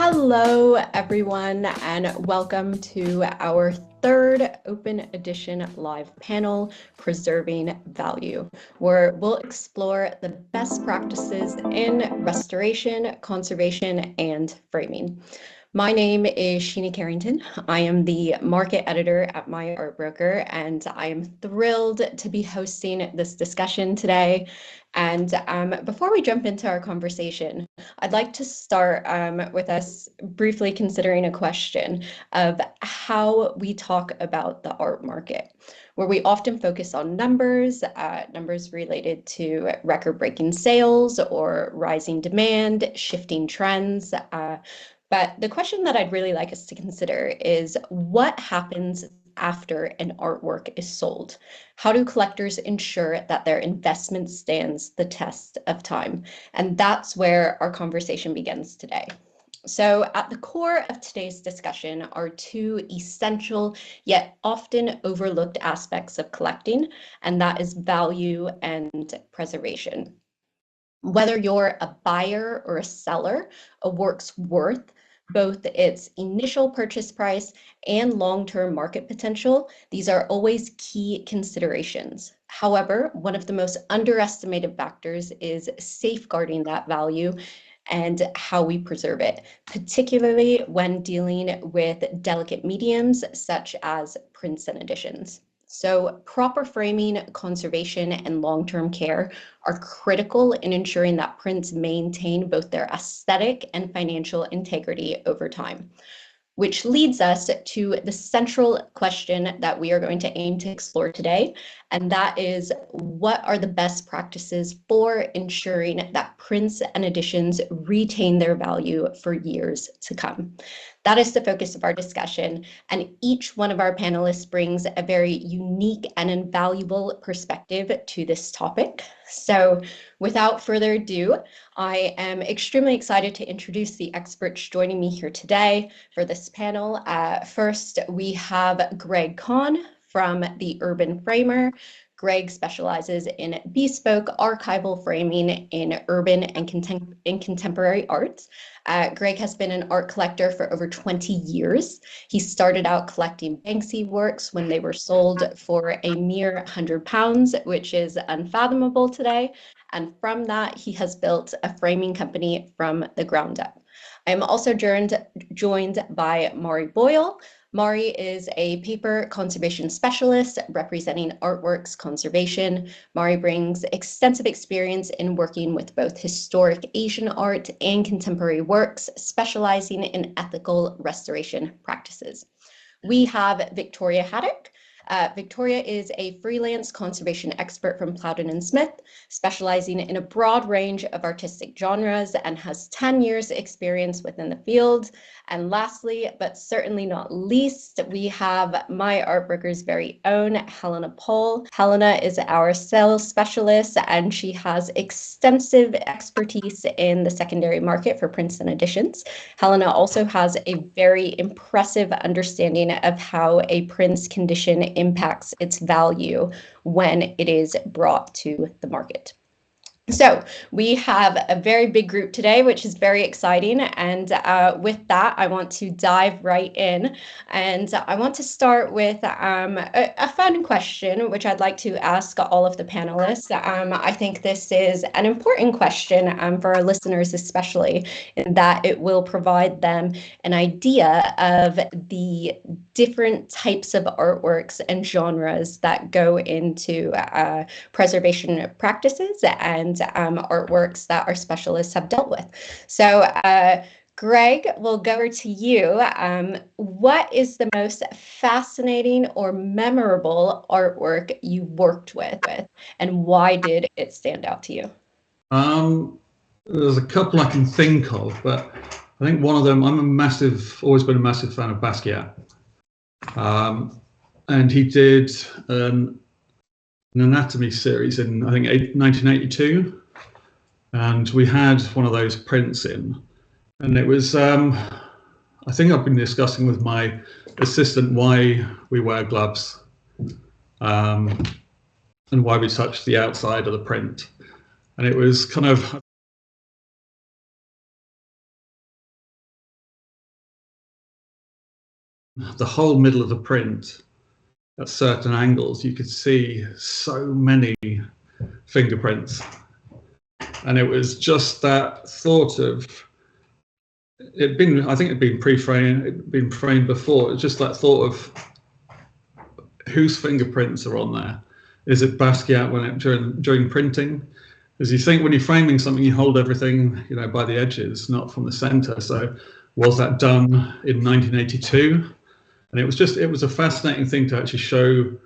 Hello, everyone, and welcome to our third Open Edition live panel, Preserving Value, where we'll explore the best practices in restoration, conservation, and framing. My name is Sheena Carrington. I am the market editor at My Art Broker, and I am thrilled to be hosting this discussion today. And before we jump into our conversation, I'd like to start with us briefly considering a question of how we talk about the art market, where we often focus on numbers related to record-breaking sales or rising demand, shifting trends. But the question that I'd really like us to consider is what happens after an artwork is sold? How do collectors ensure that their investment stands the test of time? And that's where our conversation begins today. So at the core of today's discussion are two essential yet often overlooked aspects of collecting, and that is value and preservation. Whether you're a buyer or a seller, a work's worth, both its initial purchase price and long-term market potential, these are always key considerations. However, one of the most underestimated factors is safeguarding that value and how we preserve it, particularly when dealing with delicate mediums such as prints and editions. So proper framing, conservation, and long-term care are critical in ensuring that prints maintain both their aesthetic and financial integrity over time. Which leads us to the central question that we are going to aim to explore today, and that is, what are the best practices for ensuring that prints and editions retain their value for years to come? That is the focus of our discussion, and each one of our panelists brings a very unique and invaluable perspective to this topic. So without further ado, I am extremely excited to introduce the experts joining me here today for this panel. First, we have Greg Conn from the Urban Framer. Greg specializes in bespoke archival framing in urban and contemporary art. Greg has been an art collector for over 20 years. He started out collecting Banksy works when they were sold for a mere £100, which is unfathomable today. And from that, he has built a framing company from the ground up. I am also joined by Mhairi Boyle. Mhairi is a paper conservation specialist representing Artworks Conservation. Mhairi brings extensive experience in working with both historic Asian art and contemporary works, specializing in ethical restoration practices. We have Victoria Haddock. Victoria is a freelance conservation expert from Plowden & Smith, specializing in a broad range of artistic genres and has 10 years experience within the field. And lastly, but certainly not least, we have My Art Broker's very own Helena Poole. Helena is our sales specialist, and she has extensive expertise in the secondary market for prints and editions. Helena also has a very impressive understanding of how a print's condition impacts its value when it is brought to the market. So we have a very big group today, which is very exciting. And with that, I want to dive right in. And I want to start with a fun question, which I'd like to ask all of the panelists. I think this is an important question for our listeners, especially in that it will provide them an idea of the different types of artworks and genres that go into preservation practices and artworks that our specialists have dealt with. So Greg, we'll go over to you. What is the most fascinating or memorable artwork you worked with, and why did it stand out to you? There's a couple I can think of, but I think one of them, always been a massive fan of Basquiat. And he did an anatomy series in, I think, 1982. And we had one of those prints in. And it was, I think I've been discussing with my assistant why we wear gloves and why we touch the outside of the print. And it was kind of the whole middle of the print at certain angles, you could see so many fingerprints. And it was just that thought of, I think it'd been pre-framed, it'd been framed before. It's just that thought of whose fingerprints are on there. Is it Basquiat during printing? As you think when you're framing something, you hold everything, by the edges, not from the center. So was that done in 1982? And it was a fascinating thing to actually show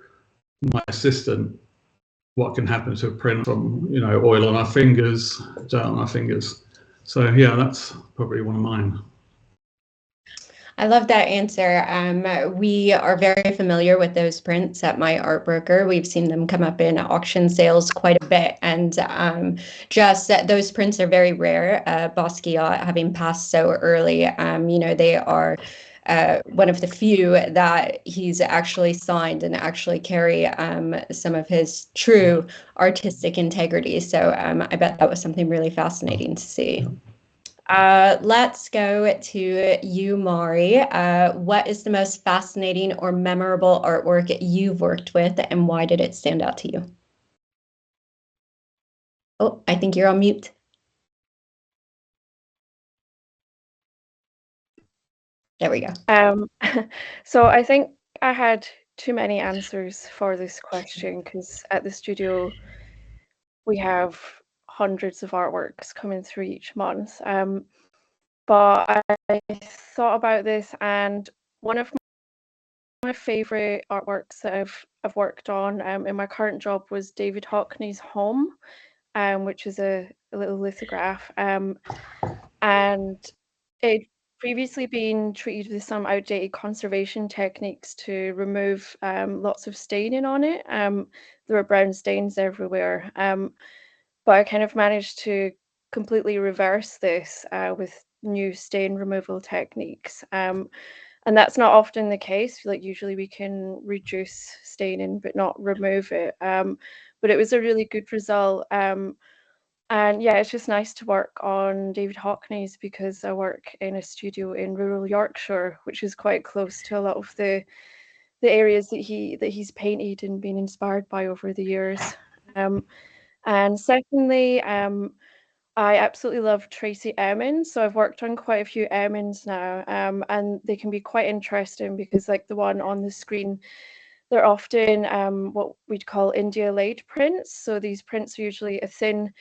my assistant what can happen to a print from, oil on our fingers, dirt on our fingers. So yeah, that's probably one of mine. I love that answer. We are very familiar with those prints at my art broker. We've seen them come up in auction sales quite a bit, and just that those prints are very rare. Basquiat having passed so early, they are one of the few that he's actually signed and actually carry some of his true artistic integrity. So I bet that was something really fascinating to see. Let's go to you, Mhairi. What is the most fascinating or memorable artwork you've worked with, and why did it stand out to you? Oh, I think you're on mute. There we go. So I think I had too many answers for this question, because at the studio we have hundreds of artworks coming through each month. But I thought about this, and one of my favorite artworks that I've worked on in my current job was David Hockney's Home, which is a little lithograph, and it previously been treated with some outdated conservation techniques to remove lots of staining on it. There were brown stains everywhere, but I kind of managed to completely reverse this with new stain removal techniques. And that's not often the case. Like usually we can reduce staining but not remove it. But it was a really good result. And yeah, it's just nice to work on David Hockney's, because I work in a studio in rural Yorkshire, which is quite close to a lot of the areas that he's painted and been inspired by over the years. And secondly, I absolutely love Tracy Emin. So I've worked on quite a few Emins now, and they can be quite interesting because, like the one on the screen, they're often what we'd call India laid prints. So these prints are usually a thin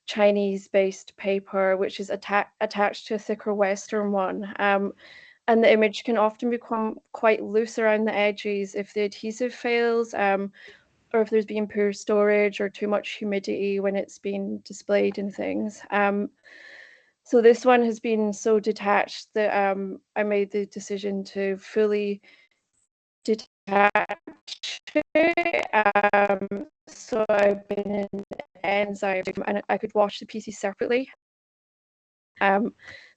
Chinese-based paper, which is attached to a thicker Western one. And the image can often become quite loose around the edges if the adhesive fails, or if there's been poor storage or too much humidity when it's been displayed and things. So this one has been so detached that I made the decision to fully detach it. So I've been in enzyme, and I could wash the pieces separately.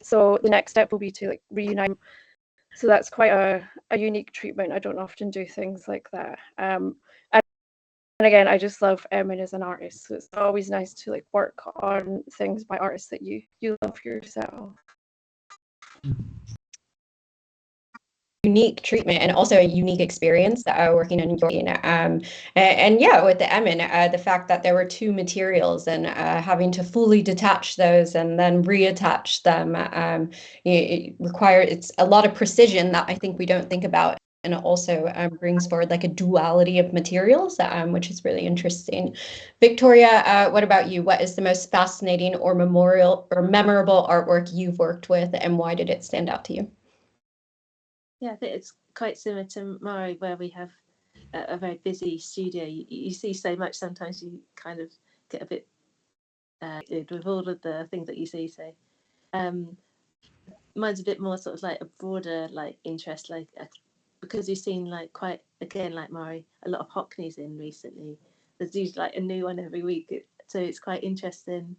So the next step will be to reunite. So that's quite a unique treatment. I don't often do things like that. And again, I just love Emin as an artist. So it's always nice to work on things by artists that you love yourself. Unique treatment and also a unique experience working in York. And yeah, with the Emin, the fact that there were two materials and having to fully detach those and then reattach them, it's a lot of precision that I think we don't think about. And it also brings forward a duality of materials, which is really interesting. Victoria, what about you? What is the most fascinating or memorable artwork you've worked with, and why did it stand out to you? Yeah, I think it's quite similar to Mhairi, where we have a very busy studio. You see so much, sometimes you kind of get a bit with all of the things that you see. So mine's a bit more sort of a broader interest, because you've seen quite, again, like Mhairi, a lot of Hockneys in recently. There's usually a new one every week. So it's quite interesting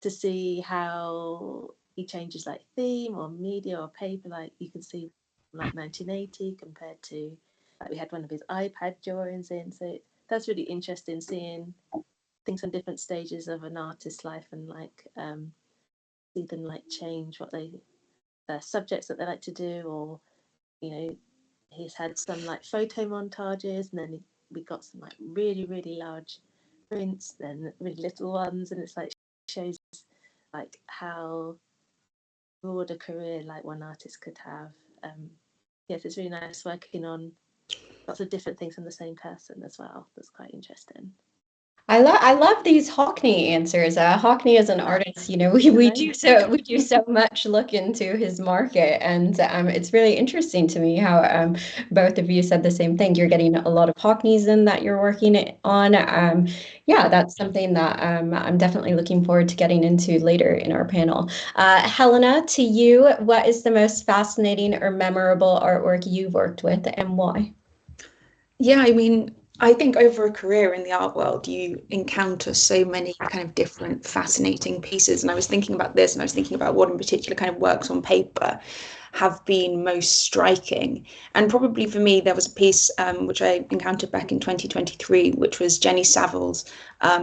to see how he changes theme or media or paper. You can see 1980 compared to we had one of his iPad drawings in. So that's really interesting, seeing things on different stages of an artist's life and see them change what they subjects that they like to do, or he's had some like photo montages, and then we got some like really, really large prints, then really little ones, and it's like shows like how broad a career like one artist could have. Yes, it's really nice working on lots of different things from the same person as well. That's quite interesting. I love these Hockney answers. Hockney is an artist, you know, we do so much look into his market, and it's really interesting to me how both of you said the same thing. You're getting a lot of Hockneys in that you're working on. Yeah, that's something that I'm definitely looking forward to getting into later in our panel. Helena, to you, what is the most fascinating or memorable artwork you've worked with, and why? Yeah, I mean, I think over a career in the art world, you encounter so many kind of different fascinating pieces. And I was thinking about this, and I was thinking about what in particular kind of works on paper have been most striking. And probably for me, there was a piece which I encountered back in 2023, which was Jenny Savile's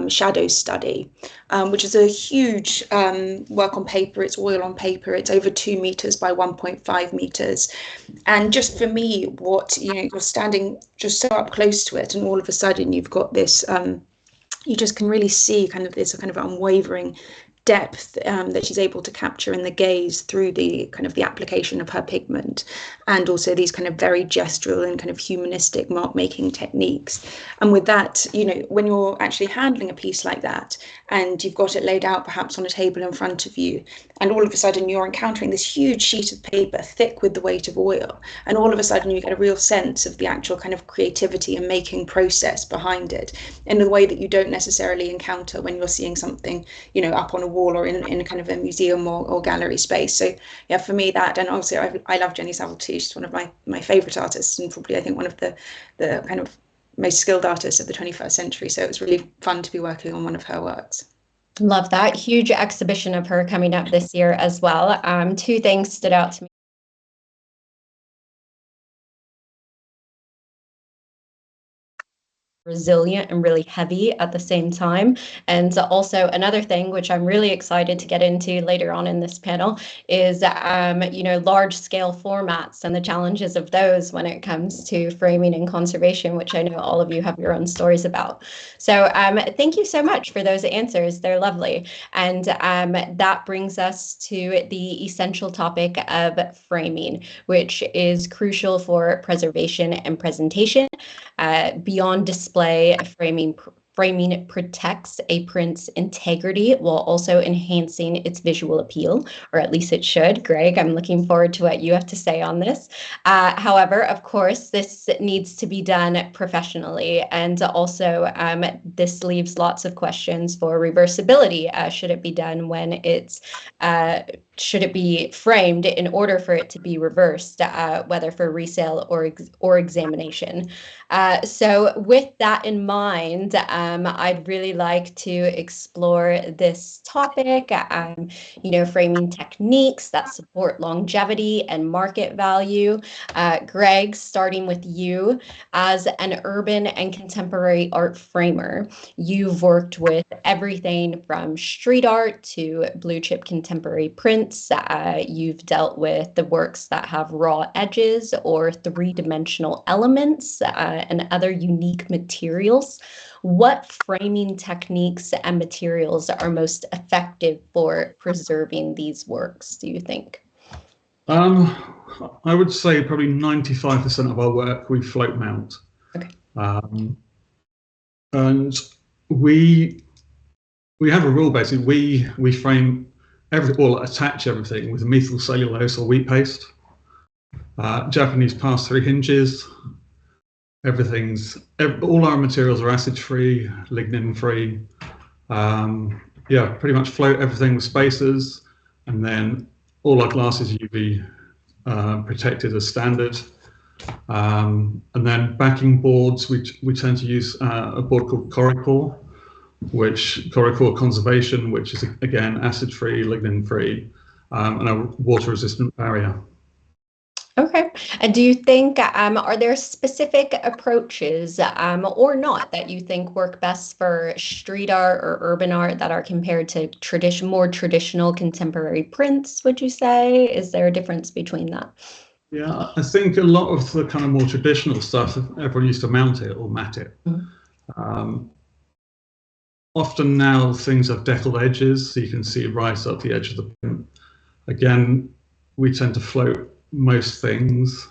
Shadow Study, which is a huge work on paper. It's oil on paper. It's over 2 meters by 1.5 meters. And just for me, you're standing just so up close to it, and all of a sudden you've got this, you just can really see kind of this kind of unwavering depth that she's able to capture in the gaze through the kind of the application of her pigment, and also these kind of very gestural and kind of humanistic mark making techniques. And with that, you know, when you're actually handling a piece like that and you've got it laid out perhaps on a table in front of you, and all of a sudden you're encountering this huge sheet of paper thick with the weight of oil, and all of a sudden you get a real sense of the actual kind of creativity and making process behind it in a way that you don't necessarily encounter when you're seeing something, you know, up on a wall or in a kind of a museum or gallery space. So yeah, for me that, and also I love Jenny Savile too. She's one of my favorite artists, and probably I think one of the kind of most skilled artists of the 21st century. So it was really fun to be working on one of her works. Love that. Huge exhibition of her coming up this year as well. Two things stood out to me. Resilient and really heavy at the same time. And also another thing which I'm really excited to get into later on in this panel is you know, large scale formats and the challenges of those when it comes to framing and conservation, which I know all of you have your own stories about. So thank you so much for those answers. They're lovely. And that brings us to the essential topic of framing, which is crucial for preservation and presentation. Beyond display, framing protects a print's integrity while also enhancing its visual appeal, or at least it should. Greg, I'm looking forward to what you have to say on this. However, of course, this needs to be done professionally, and also this leaves lots of questions for reversibility. Should it be done when it's should it be framed in order for it to be reversed, whether for resale or examination? So with that in mind, I'd really like to explore this topic, you know, framing techniques that support longevity and market value. Greg, starting with you, as an urban and contemporary art framer, you've worked with everything from street art to blue chip contemporary prints. You've dealt with the works that have raw edges or three-dimensional elements, and other unique materials. What framing techniques and materials are most effective for preserving these works, do you think? I would say probably 95% of our work we float mount. Okay. And we have a rule basically. We frame attach everything with methyl cellulose or wheat paste. Japanese pass-through hinges. All our materials are acid-free, lignin-free. Yeah, pretty much float everything with spacers, and then all our glass is UV protected as standard. And then backing boards, we tend to use a board called Coracore Conservation, which is again acid-free, lignin-free, and a water-resistant barrier. Okay. And do you think, are there specific approaches or not that you think work best for street art or urban art that are compared to more traditional contemporary prints, would you say? Is there a difference between that? Yeah, I think a lot of the kind of more traditional stuff, everyone used to mount it or mat it. Often now things have deckled edges, so you can see right up the edge of the print. Again, we tend to float most things.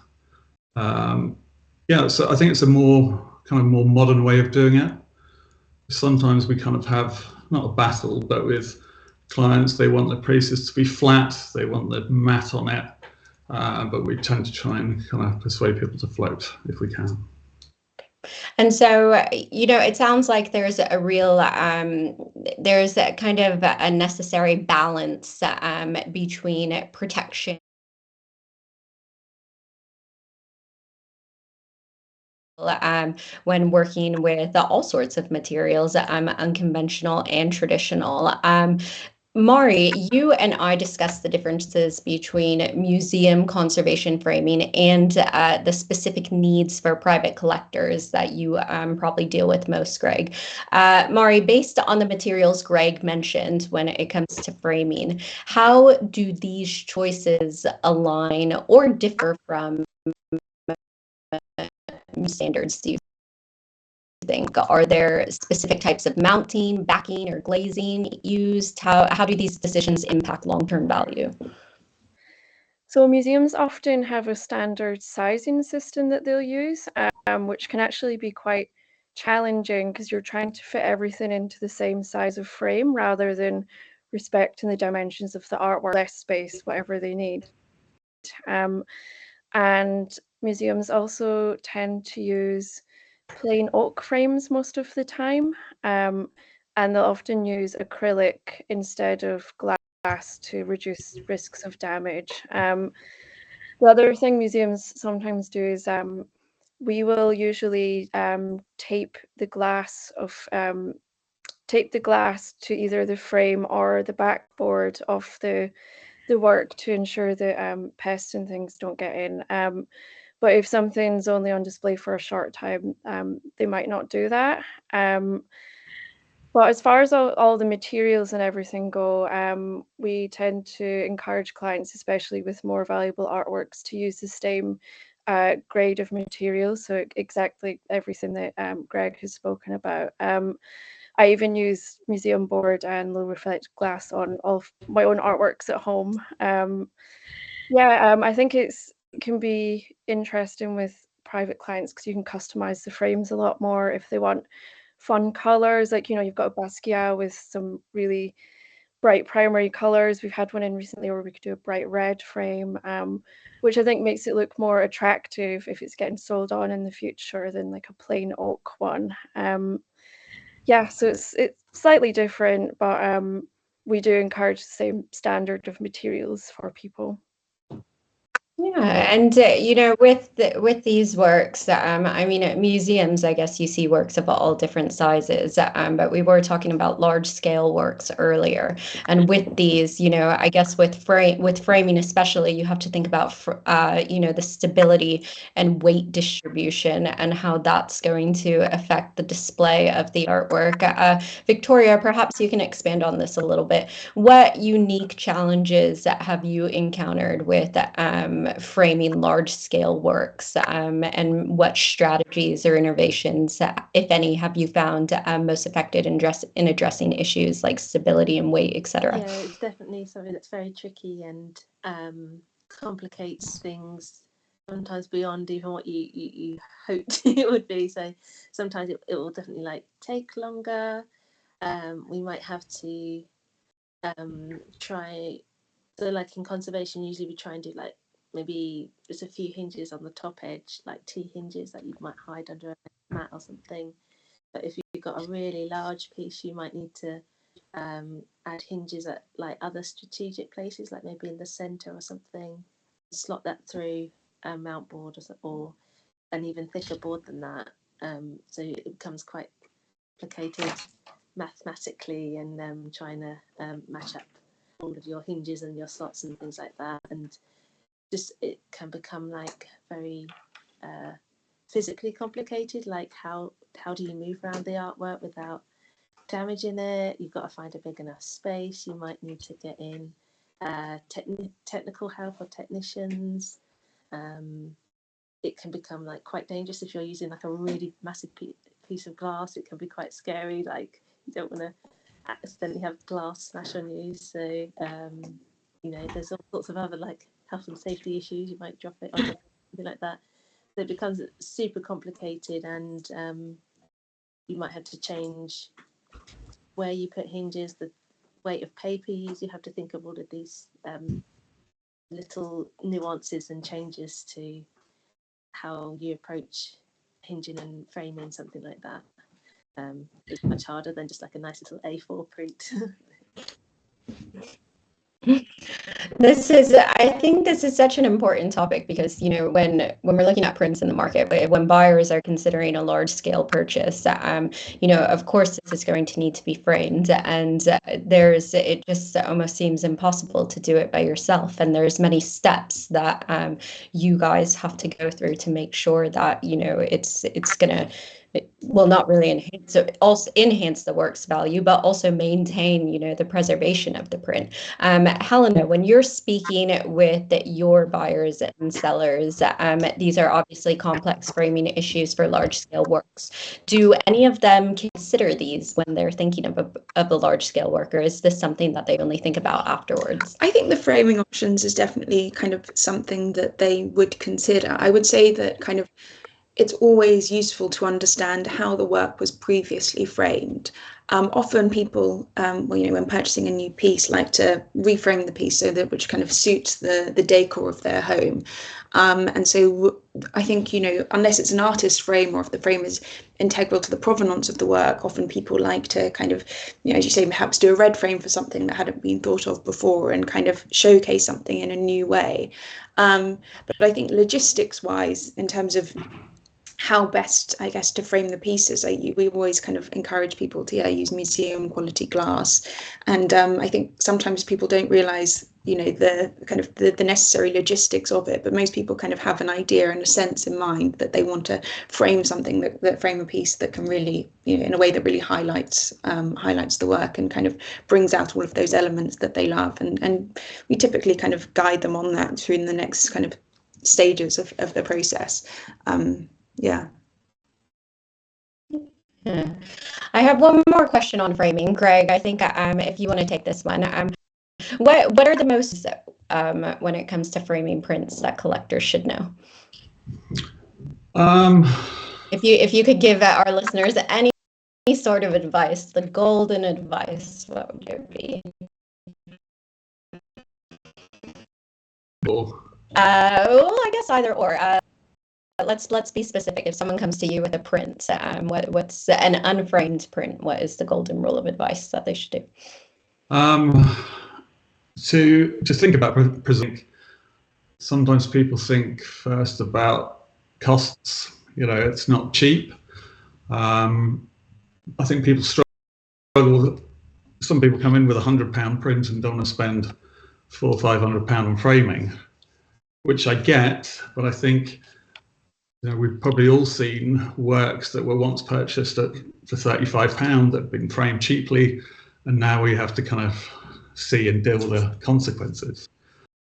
Yeah, so I think it's a more modern way of doing it. Sometimes we kind of have, not a battle, but with clients, they want the pieces to be flat, they want the mat on it, but we tend to try and kind of persuade people to float if we can. And so, it sounds like there's a real, there's a kind of a necessary balance between protection when working with all sorts of materials, unconventional and traditional. Mhairi, you and I discussed the differences between museum conservation framing and the specific needs for private collectors that you probably deal with most, Greg. Mhairi, based on the materials Greg mentioned when it comes to framing, how do these choices align or differ from standards, do you think? Are there specific types of mounting, backing, or glazing used? How do these decisions impact long-term value? So museums often have a standard sizing system that they'll use, which can actually be quite challenging because you're trying to fit everything into the same size of frame rather than respecting the dimensions of the artwork, less space, whatever they need. And museums also tend to use plain oak frames most of the time, and they'll often use acrylic instead of glass to reduce risks of damage. The other thing museums sometimes do is we will usually tape the glass to either the frame or the backboard of the work to ensure that pests and things don't get in. But if something's only on display for a short time, they might not do that. But as far as all the materials and everything go, we tend to encourage clients, especially with more valuable artworks, to use the same grade of materials. So exactly everything that Greg has spoken about. I even use museum board and low reflective glass on all of my own artworks at home. I think it can be interesting with private clients because you can customize the frames a lot more if they want fun colors. Like, you've got a Basquiat with some really bright primary colors. We've had one in recently where we could do a bright red frame, which I think makes it look more attractive if it's getting sold on in the future than like a plain oak one. So it's slightly different, but we do encourage the same standard of materials for people. Yeah, and with these works, I mean, at museums, I guess you see works of all different sizes, but we were talking about large scale works earlier. And with these, I guess with framing especially, you have to think about the stability and weight distribution and how that's going to affect the display of the artwork. Victoria, perhaps you can expand on this a little bit. What unique challenges have you encountered with framing large-scale works, and what strategies or innovations, if any, have you found most effective in addressing issues like stability and weight, etc.? Yeah, it's definitely something that's very tricky and complicates things sometimes beyond even what you hoped it would be. So sometimes it will definitely take longer. We might have to try. So in conservation, usually we try and do maybe just a few hinges on the top edge, like T hinges that you might hide under a mat or something. But if you've got a really large piece, you might need to add hinges at other strategic places, like maybe in the center or something. Slot that through a mount board or an even thicker board than that. So it becomes quite complicated mathematically and trying to match up all of your hinges and your slots and things like that, and just it can become very physically complicated. How do you move around the artwork without damaging it? You've got to find a big enough space. You might need to get in technical help or technicians. it can become like quite dangerous if you're using like a really massive piece of glass. It can be quite scary, like you don't want to accidentally have glass smash on you. So you know, there's all sorts of other like health and safety issues. You might drop it or something like that. So it becomes super complicated, and you might have to change where you put hinges, the weight of paper you use. You have to think of all of these little nuances and changes to how you approach hinging and framing something like that. It's much harder than just like a nice little A4 print. I think this is such an important topic because, you know, when we're looking at prints in the market, when buyers are considering a large scale purchase, you know, of course, this is going to need to be framed, and it just almost seems impossible to do it by yourself. And there's many steps that you guys have to go through to make sure that, you know, it's gonna, well, not really enhance, so also enhance the work's value, but also maintain, you know, the preservation of the print. Helena, when you're speaking with your buyers and sellers, these are obviously complex framing issues for large-scale works. Do any of them consider these when they're thinking of a large-scale work, or is this something that they only think about afterwards? I think the framing options is definitely kind of something that they would consider. I would say that kind of it's always useful to understand how the work was previously framed. Often people, well, you know, when purchasing a new piece, like to reframe the piece so that which kind of suits the decor of their home. And so I think, you know, unless it's an artist frame or if the frame is integral to the provenance of the work, often people like to kind of, you know, as you say, perhaps do a red frame for something that hadn't been thought of before and kind of showcase something in a new way. But I think logistics wise, in terms of how best, I guess, to frame the pieces, we always kind of encourage people to use museum quality glass, and I think sometimes people don't realise, you know, the kind of the necessary logistics of it, but most people kind of have an idea and a sense in mind that they want to frame something, that frame a piece that can really, you know, in a way that really highlights the work and kind of brings out all of those elements that they love, and we typically kind of guide them on that through the next kind of stages of the process. Yeah. I have one more question on framing, Greg. I think if you want to take this one, what are the most when it comes to framing prints that collectors should know? If you could give our listeners any sort of advice, the golden advice, what would it be? Well, I guess either or. Let's be specific. If someone comes to you with a print, what's an unframed print? What is the golden rule of advice that they should do? To think about presenting. Sometimes people think first about costs. You know, it's not cheap. I think people struggle. Some people come in with £100 print and don't want to spend £400 or £500 on framing, which I get, but I think, you know, we've probably all seen works that were once purchased for £35 that have been framed cheaply, and now we have to kind of see and deal with the consequences.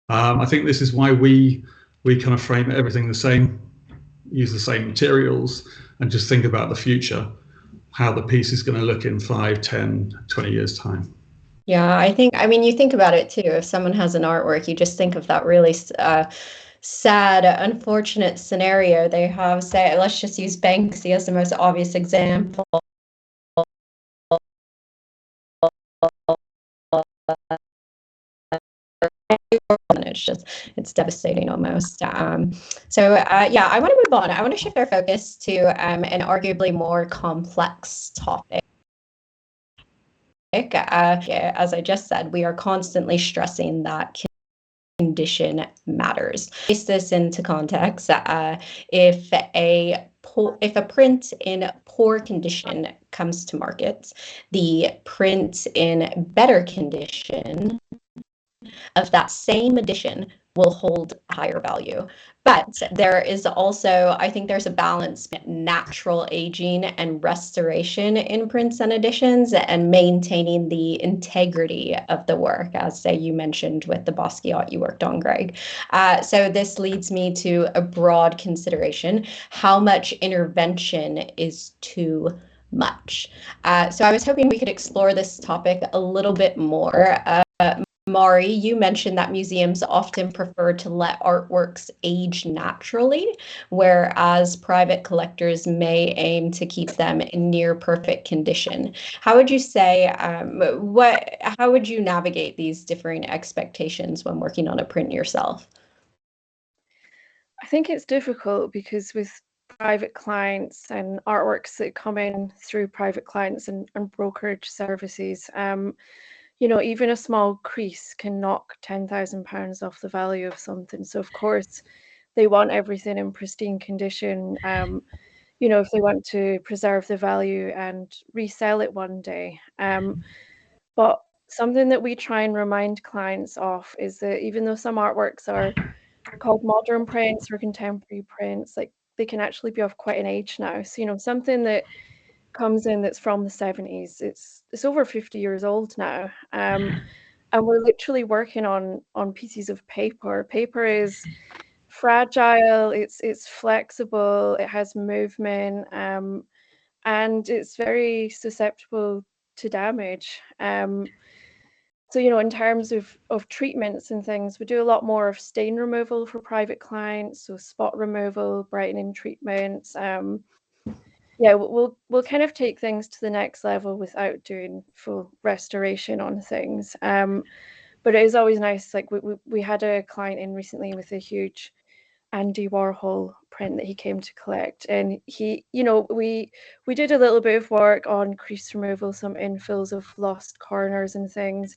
I think this is why we kind of frame everything the same, use the same materials, and just think about the future, how the piece is going to look in 5, 10, 20 years' time. Yeah, I mean, you think about it too. If someone has an artwork, you just think of that really sad, unfortunate scenario they have. Say, let's just use Banksy as the most obvious example. It's devastating almost. So yeah, I want to move on. I want to shift our focus to an arguably more complex topic. As I just said, we are constantly stressing that condition matters. Place this into context. If a print in poor condition comes to market, the print in better condition of that same edition will hold higher value. But there is also, I think there's a balance between natural aging and restoration in prints and editions, and maintaining the integrity of the work, as say you mentioned with the Basquiat you worked on, Greg. So this leads me to a broad consideration: how much intervention is too much? So I was hoping we could explore this topic a little bit more. Mhairi, you mentioned that museums often prefer to let artworks age naturally, whereas private collectors may aim to keep them in near perfect condition. How would you say, how would you navigate these differing expectations when working on a print yourself? I think it's difficult because with private clients and artworks that come in through private clients and brokerage services, you know, even a small crease can knock £10,000 off the value of something. So of course, they want everything in pristine condition. You know, if they want to preserve the value and resell it one day. But something that we try and remind clients of is that even though some artworks are called modern prints or contemporary prints, like they can actually be of quite an age now. So, you know, something that comes in that's from the 70s, it's over 50 years old now. And we're literally working on pieces of paper. Paper is fragile, it's flexible, it has movement, and it's very susceptible to damage. So, you know, in terms of treatments and things, we do a lot more of stain removal for private clients, so spot removal, brightening treatments. Yeah, we'll kind of take things to the next level without doing full restoration on things. But it is always nice. Like we had a client in recently with a huge Andy Warhol print that he came to collect, and he, you know, we did a little bit of work on crease removal, some infills of lost corners and things,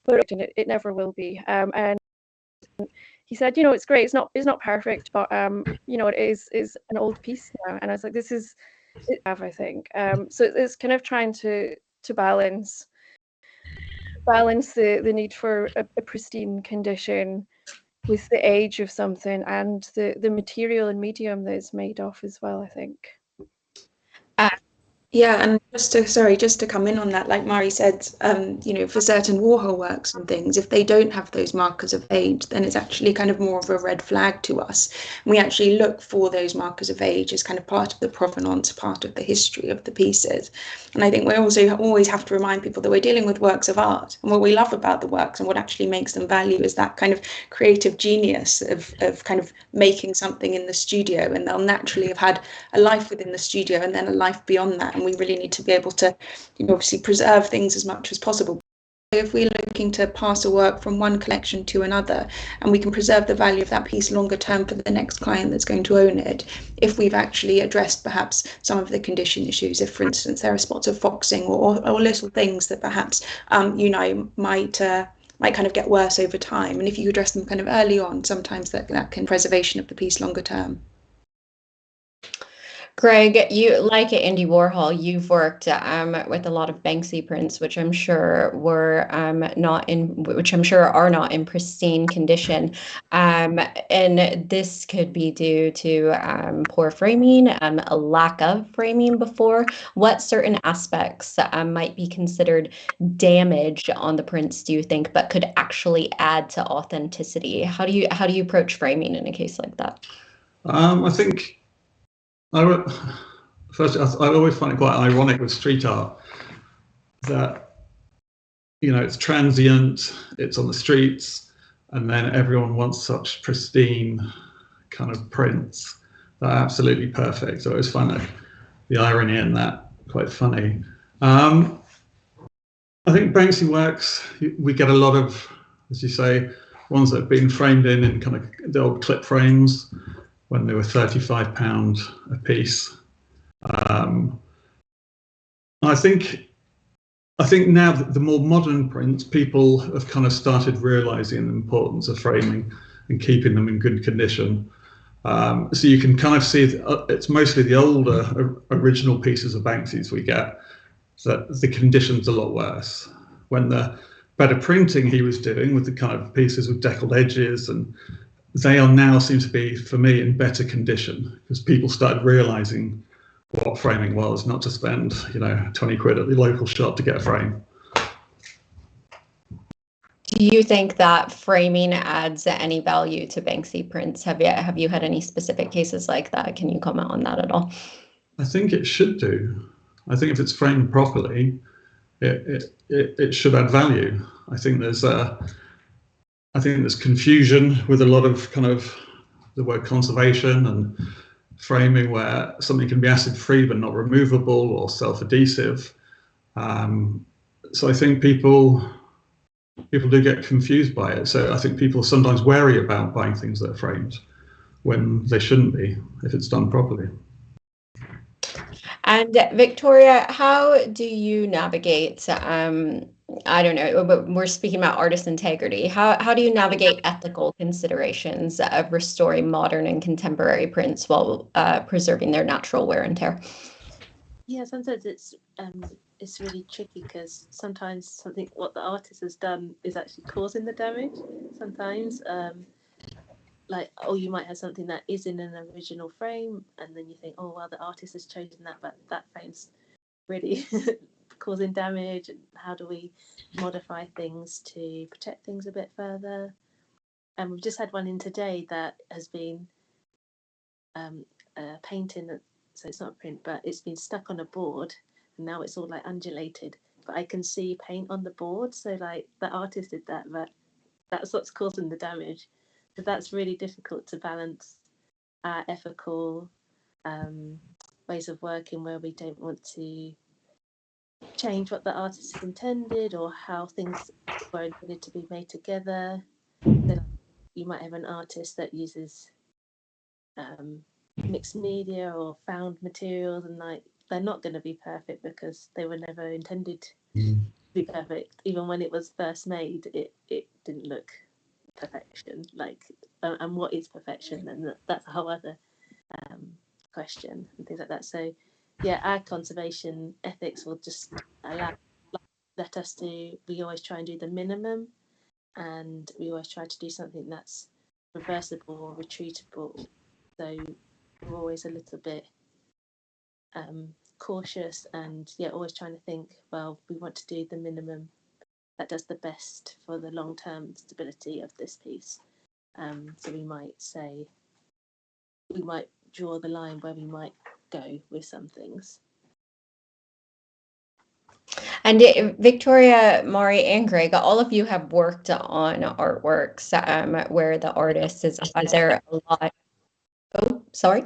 but it never will be. And he said, you know, it's great. It's not perfect, but you know, it is an old piece now. And I was like, this is it, I think. So it's kind of trying to balance the need for a pristine condition with the age of something and the material and medium that it's made of as well, I think. Yeah, and just to come in on that, like Mhairi said, you know, for certain Warhol works and things, if they don't have those markers of age, then it's actually kind of more of a red flag to us. And we actually look for those markers of age as kind of part of the provenance, part of the history of the pieces. And I think we also always have to remind people that we're dealing with works of art, and what we love about the works and what actually makes them value is that kind of creative genius of kind of making something in the studio, and they'll naturally have had a life within the studio and then a life beyond that. And we really need to be able to, you know, obviously preserve things as much as possible. If we're looking to pass a work from one collection to another, and we can preserve the value of that piece longer term for the next client that's going to own it, if we've actually addressed perhaps some of the condition issues, if for instance there are spots of foxing or little things that perhaps you know might kind of get worse over time, and if you address them kind of early on, sometimes that can preservation of the piece longer term. Greg, you like Andy Warhol, you've worked with a lot of Banksy prints, which I'm sure were are not in pristine condition, and this could be due to poor framing, a lack of framing before. What certain aspects might be considered damage on the prints, do you think, but could actually add to authenticity? How do you approach framing in a case like that? I think. First, I always find it quite ironic with street art that, you know, it's transient, it's on the streets, and then everyone wants such pristine kind of prints that are absolutely perfect. So I always find the irony in that quite funny. I think Banksy works, we get a lot of, as you say, ones that have been framed in kind of the old clip frames when they were £35 a piece. I think now that the more modern prints, people have kind of started realizing the importance of framing and keeping them in good condition. So you can kind of see that it's mostly the older original pieces of Banksy's we get that the condition's a lot worse. When the better printing he was doing with the kind of pieces with deckled edges, and they are now seem to be, for me, in better condition because people started realizing what framing was, not to spend 20 quid at the local shop to get a frame. Do you think that framing adds any value to Banksy prints? Have you had any specific cases like that? Can you comment on that at all? I think it should do. I think if it's framed properly, it should add value. I think there's confusion with a lot of kind of the word conservation and framing, where something can be acid free but not removable or self-adhesive. So I think people do get confused by it. So I think people are sometimes wary about buying things that are framed when they shouldn't be if it's done properly. And Victoria, how do you navigate, I don't know, but we're speaking about artist integrity. How do you navigate ethical considerations of restoring modern and contemporary prints while preserving their natural wear and tear? Yeah, sometimes it's really tricky because sometimes what the artist has done is actually causing the damage. Sometimes, you might have something that is in an original frame, and then you think, oh well, the artist has chosen that, but that frame's really causing damage. And how do we modify things to protect things a bit further? And we've just had one in today that has been a painting that. So it's not a print, but it's been stuck on a board, and now it's all like undulated. But I can see paint on the board, so like the artist did that, but that's what's causing the damage. So that's really difficult to balance our ethical ways of working, where we don't want to change what the artist intended or how things were intended to be made together. So you might have an artist that uses mixed media or found materials, and like they're not going to be perfect because they were never intended to be perfect. Even when it was first made, it didn't look perfection. And what is perfection? And that's a whole other question and things like that. So yeah, our conservation ethics will just let us do. We always try and do the minimum, and we always try to do something that's reversible or retreatable. So we're always a little bit cautious, and always trying to think, well, we want to do the minimum that does the best for the long-term stability of this piece. So we might draw the line where we might go with some things. And Victoria, Mhairi, and Greg, all of you have worked on artworks where the artist is either a lot. Oh, sorry.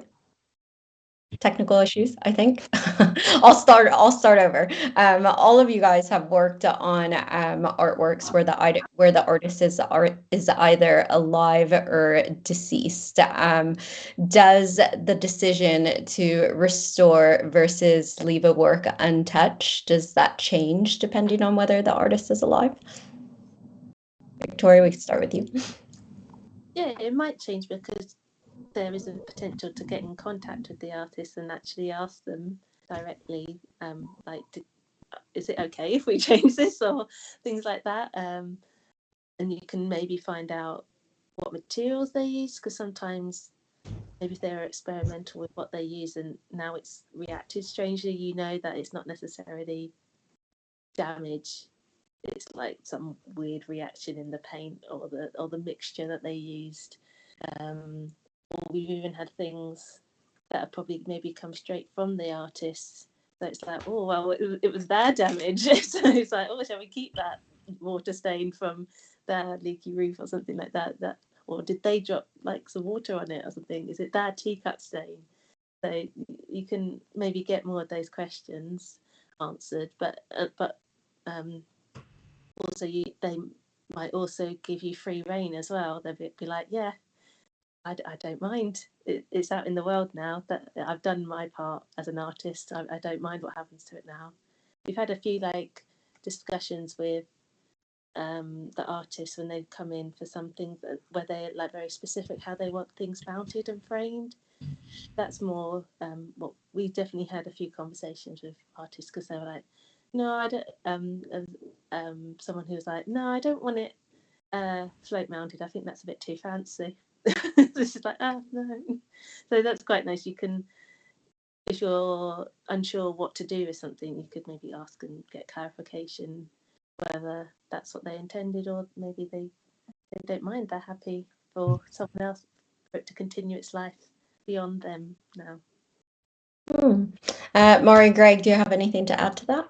Technical issues, I think. I'll start over. All of you guys have worked on artworks where the artist is either alive or deceased. Does the decision to restore versus leave a work untouched, does that change depending on whether the artist is alive? Victoria, we can start with you. Yeah, it might change because there is a potential to get in contact with the artist and actually ask them directly, is it okay if we change this, or things like that. And you can maybe find out what materials they use, because sometimes maybe if they're experimental with what they use and now it's reacted strangely, that it's not necessarily damage. It's like some weird reaction in the paint or the mixture that they used. Or we've even had things that have probably maybe come straight from the artists. So it's like, oh, well, it was their damage. So it's like, oh, shall we keep that water stain from their leaky roof or something like that? Or did they drop like some water on it or something? Is it their teacup stain? So you can maybe get more of those questions answered, but also they might also give you free rein as well. They'll be like, yeah, I don't mind. It's out in the world now. That I've done my part as an artist. I don't mind what happens to it now. We've had a few discussions with the artists when they come in for something where they're very specific how they want things mounted and framed. That's more what we definitely had a few conversations with artists, because they were like, No, I don't. Someone who was like, no, I don't want it float mounted. I think that's a bit too fancy. This is like, no. So that's quite nice. You can, if you're unsure what to do with something, you could maybe ask and get clarification whether that's what they intended, or maybe they don't mind. They're happy for someone else, for it to continue its life beyond them now. Mhairi, Greg, do you have anything to add to that?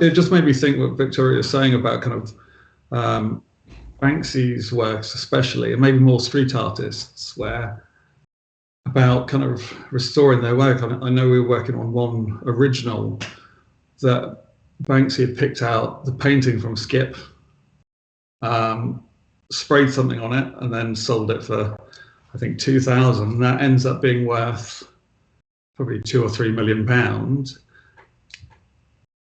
It just made me think what Victoria was saying about kind of Banksy's works, especially, and maybe more street artists, where about kind of restoring their work. I know we were working on one original that Banksy had picked out the painting from Skip, sprayed something on it, and then sold it for, I think, 2,000. And that ends up being worth probably £2 or £3 million.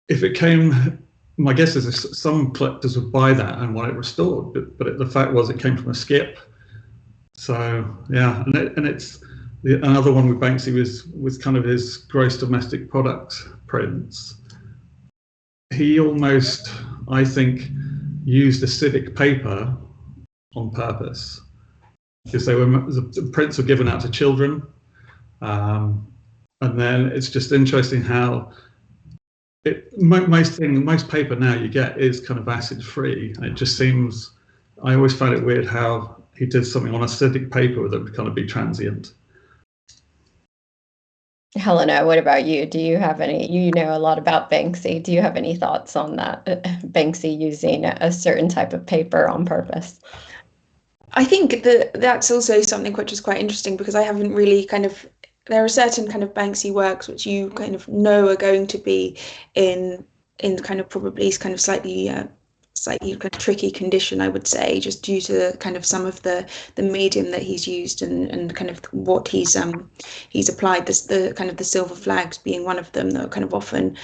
If it came, my guess is some collectors would buy that and want it restored, but the fact was it came from a Skip. So yeah, and it's another one with Banksy was kind of his gross domestic product prints. He almost, I think, used acidic paper on purpose, because the prints were given out to children, and then it's just interesting how most paper now you get is kind of acid free. It just seems, I always found it weird how he did something on acidic paper that would kind of be transient. Helena, what about you? Do you have any, you know a lot about Banksy. Do you have any thoughts on that? Banksy using a certain type of paper on purpose? I think that's also something which is quite interesting, because I haven't really kind of, there are certain kind of Banksy works which you kind of know are going to be in kind of probably kind of slightly kind of tricky condition, I would say, just due to kind of some of the medium that he's used and kind of what he's applied. The kind of the silver flags being one of them that are kind of often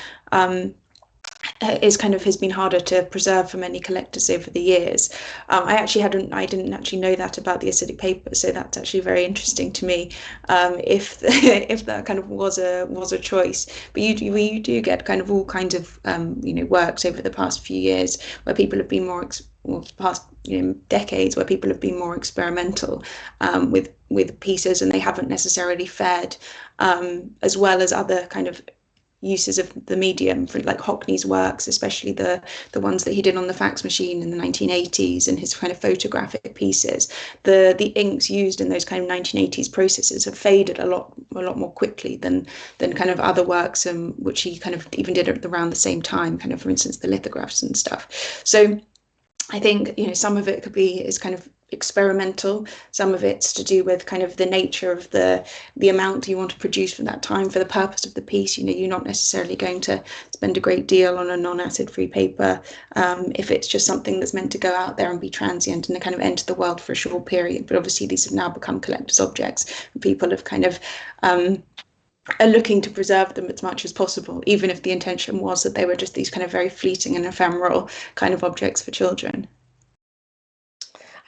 has been harder to preserve for many collectors over the years. I didn't actually know that about the acidic paper, so that's actually very interesting to me. If that kind of was a choice, but you do get kind of all kinds of works over the past few years where people have been past decades where people have been more experimental with pieces, and they haven't necessarily fared as well as other kind of uses of the medium, for like Hockney's works, especially the ones that he did on the fax machine in the 1980s, and his kind of photographic pieces. The inks used in those kind of 1980s processes have faded a lot more quickly than kind of other works, which he kind of even did around the same time, kind of, for instance, the lithographs and stuff. So I think some of it is kind of experimental, some of it's to do with kind of the nature of the amount you want to produce for that time, for the purpose of the piece. You're not necessarily going to spend a great deal on a non-acid free paper if it's just something that's meant to go out there and be transient and kind of enter the world for a short period. But obviously these have now become collector's objects, and people have kind of are looking to preserve them as much as possible, even if the intention was that they were just these kind of very fleeting and ephemeral kind of objects for children.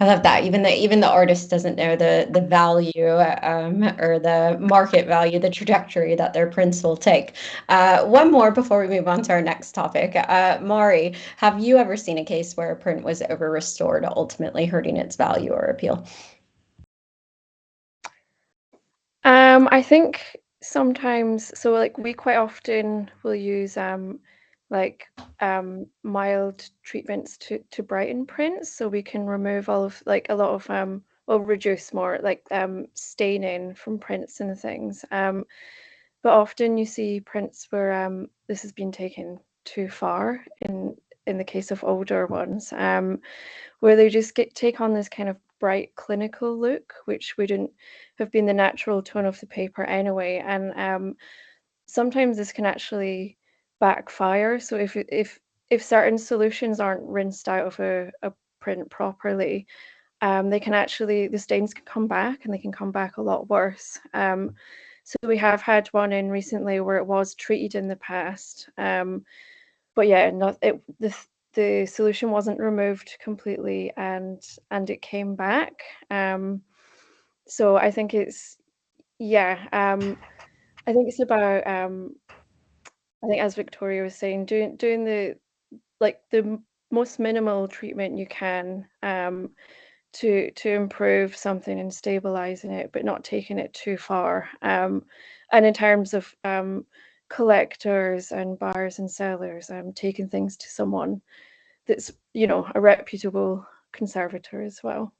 I love that. Even the artist doesn't know the value or the market value, the trajectory that their prints will take. One more before we move on to our next topic. Mhairi, have you ever seen a case where a print was over restored, ultimately hurting its value or appeal? I think sometimes, so like we quite often will use mild treatments to brighten prints, so we can remove all of like a lot of or reduce more like staining from prints and things. But often you see prints where this has been taken too far in the case of older ones, where they just take on this kind of bright clinical look, which wouldn't have been the natural tone of the paper anyway. And sometimes this can actually backfire. So if certain solutions aren't rinsed out of a print properly, they can actually, the stains can come back, and they can come back a lot worse. So we have had one in recently where it was treated in the past, but yeah, the solution wasn't removed completely, and it came back. So I think it's, yeah, I think it's about I think, as Victoria was saying, doing the most minimal treatment you can to improve something and stabilizing it, but not taking it too far. And in terms of collectors and buyers and sellers, taking things to someone that's, you know, a reputable conservator as well.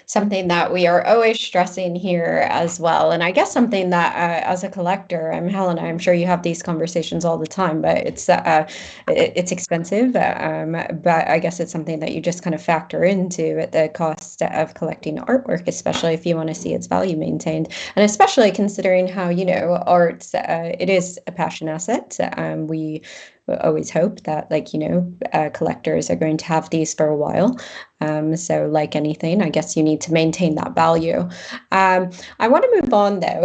Something that we are always stressing here as well. And I guess something that as a collector, Helena, I'm sure you have these conversations all the time, but it's expensive. But I guess it's something that you just kind of factor into the cost of collecting artwork, especially if you want to see its value maintained. And especially considering how, you know, art, it is a passion asset. We always hope that, like, you know, collectors are going to have these for a while. So like anything, I guess you need to maintain that value. I want to move on though.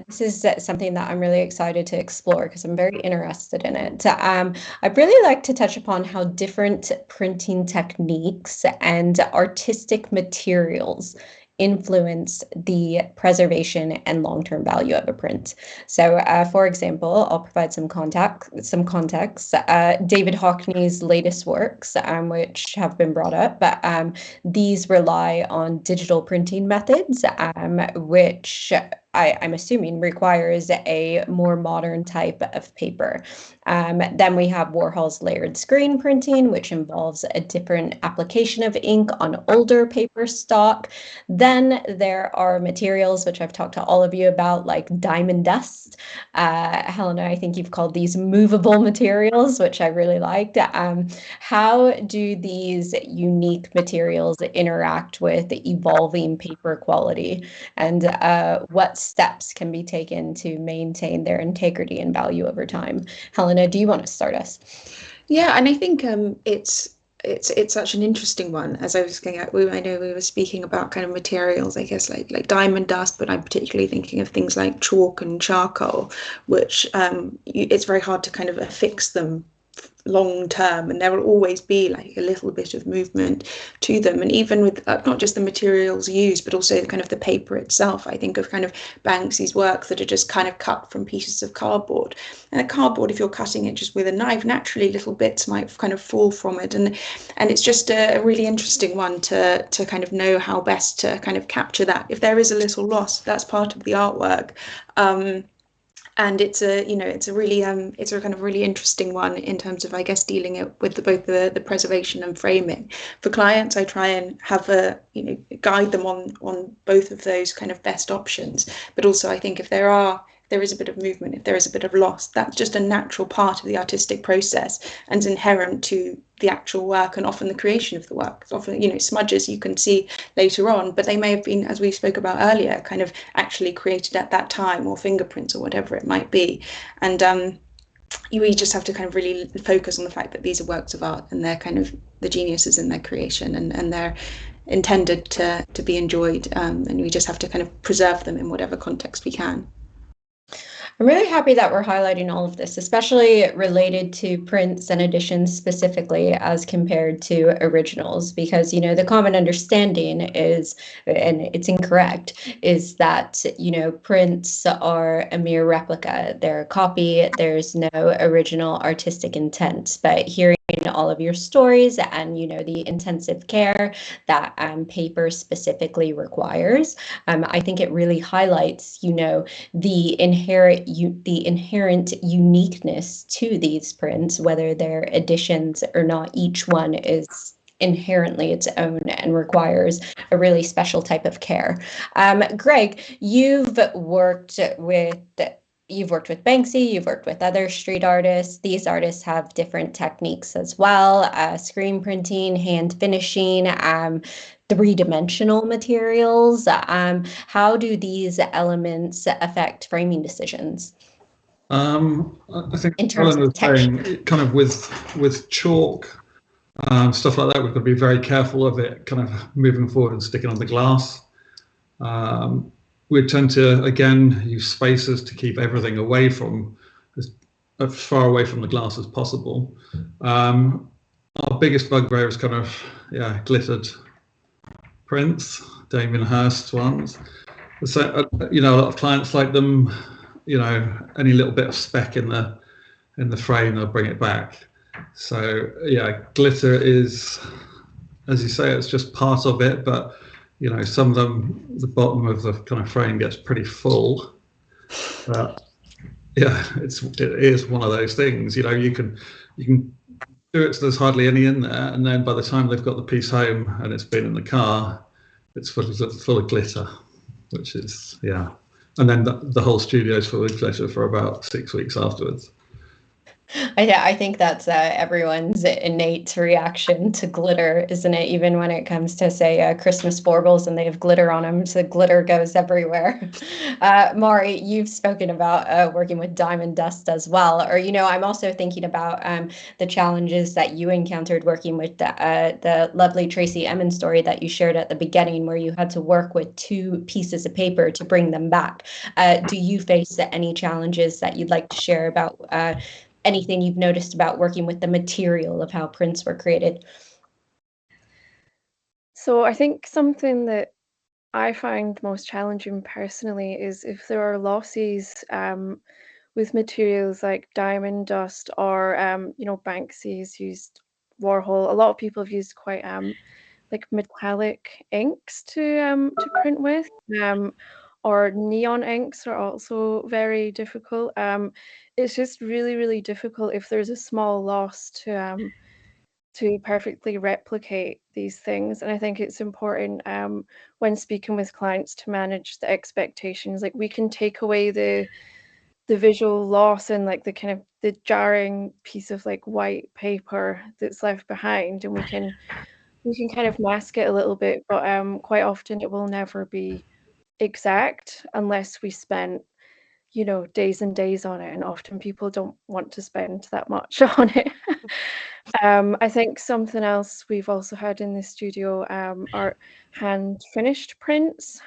This is something that I'm really excited to explore because I'm very interested in it. I'd really like to touch upon how different printing techniques and artistic materials influence the preservation and long-term value of a print. So, for example, I'll provide some context. David Hockney's latest works, which have been brought up, but these rely on digital printing methods, which I'm assuming requires a more modern type of paper. Then we have Warhol's layered screen printing, which involves a different application of ink on older paper stock. Then there are materials, which I've talked to all of you about, like diamond dust. Helena, I think you've called these movable materials, which I really liked. How do these unique materials interact with evolving paper quality? And what steps can be taken to maintain their integrity and value over time? Helena, do you want to start us? Yeah, and I think it's such an interesting one. As I was going at, I know we were speaking about kind of materials, I guess like diamond dust, but I'm particularly thinking of things like chalk and charcoal, which it's very hard to kind of affix them long term, and there will always be like a little bit of movement to them. And even with not just the materials used, but also kind of the paper itself, I think of kind of Banksy's work that are just kind of cut from pieces of cardboard. And a cardboard, if you're cutting it just with a knife, naturally little bits might kind of fall from it, and it's just a really interesting one to kind of know how best to kind of capture that. If there is a little loss, that's part of the artwork. And it's a really it's a kind of really interesting one in terms of, I guess, dealing it with both the preservation and framing. For clients, I try and have guide them on both of those kind of best options. But also, I think if there is a bit of movement, if there is a bit of loss, that's just a natural part of the artistic process and is inherent to the actual work and often the creation of the work. Often, smudges you can see later on, but they may have been, as we spoke about earlier, kind of actually created at that time, or fingerprints or whatever it might be. And we just have to kind of really focus on the fact that these are works of art and they're kind of the geniuses in their creation, and they're intended to be enjoyed, and we just have to kind of preserve them in whatever context we can. I'm really happy that we're highlighting all of this, especially related to prints and editions specifically as compared to originals, because, the common understanding is, and it's incorrect, is that, prints are a mere replica. They're a copy. There's no original artistic intent. But hearing all of your stories and, the intensive care that paper specifically requires, I think it really highlights, the inherent uniqueness to these prints, whether they're editions or not. Each one is inherently its own and requires a really special type of care. Greg, you've worked with Banksy, you've worked with other street artists. These artists have different techniques as well, screen printing, hand finishing, three-dimensional materials. How do these elements affect framing decisions? I think in terms of texture, kind of with chalk, stuff like that, we've got to be very careful of it kind of moving forward and sticking on the glass. We tend to, again, use spacers to keep everything as far away from the glass as possible. Our biggest bugbear is kind of, glittered prints, Damien Hirst ones. So, a lot of clients like them. you know, any little bit of speck in the frame, they'll bring it back. So yeah, glitter is, as you say, it's just part of it, but you know, some of them, the bottom of the kind of frame gets pretty full. But yeah, it is one of those things. You know, you can do it so there's hardly any in there, and then by the time they've got the piece home and it's been in the car, it's full of glitter, which is, yeah. And then the whole studio is full of glitter for about 6 weeks afterwards. I think that's everyone's innate reaction to glitter, isn't it? Even when it comes to, say, Christmas baubles and they have glitter on them, so glitter goes everywhere. Mhairi, you've spoken about working with diamond dust as well. Or, you know, I'm also thinking about the challenges that you encountered working with the lovely Tracy Emmons story that you shared at the beginning, where you had to work with 2 pieces of paper to bring them back. Do you face any challenges that you'd like to share about anything you've noticed about working with the material of how prints were created? So I think something that I find most challenging personally is if there are losses with materials like diamond dust or you know, Banksy's used Warhol. A lot of people have used quite like metallic inks to print with. Or neon inks are also very difficult. It's just really, really difficult if there's a small loss to perfectly replicate these things. And I think it's important when speaking with clients to manage the expectations. Like, we can take away the visual loss and like the kind of the jarring piece of like white paper that's left behind, and we can kind of mask it a little bit, but quite often it will never be exact unless we spent, you know, days and days on it, and often people don't want to spend that much on it. I think something else we've also had in the studio are hand finished prints.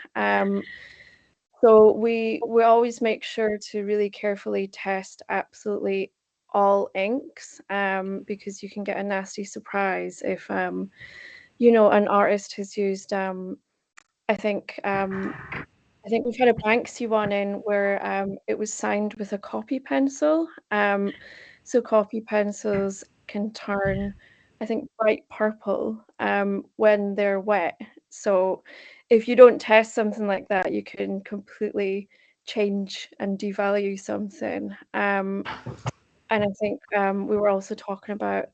So we always make sure to really carefully test absolutely all inks, because you can get a nasty surprise if you know, an artist has used I think we've had a Banksy one in where it was signed with a copy pencil. So copy pencils can turn, I think, bright purple when they're wet. So if you don't test something like that, you can completely change and devalue something. And I think we were also talking about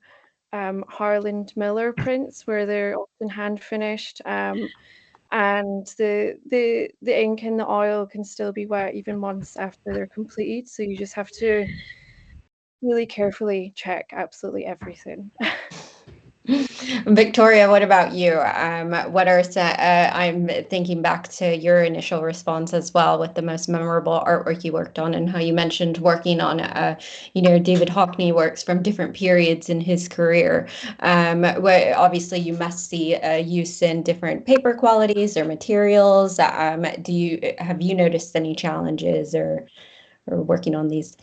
Harland Miller prints where they're often hand finished. And the ink and the oil can still be wet even months after they're completed. So you just have to really carefully check absolutely everything. Victoria, what about you? What are I'm thinking back to your initial response as well with the most memorable artwork you worked on, and how you mentioned working on, you know, David Hockney works from different periods in his career. Where obviously you must see use in different paper qualities or materials. Have you noticed any challenges or working on these?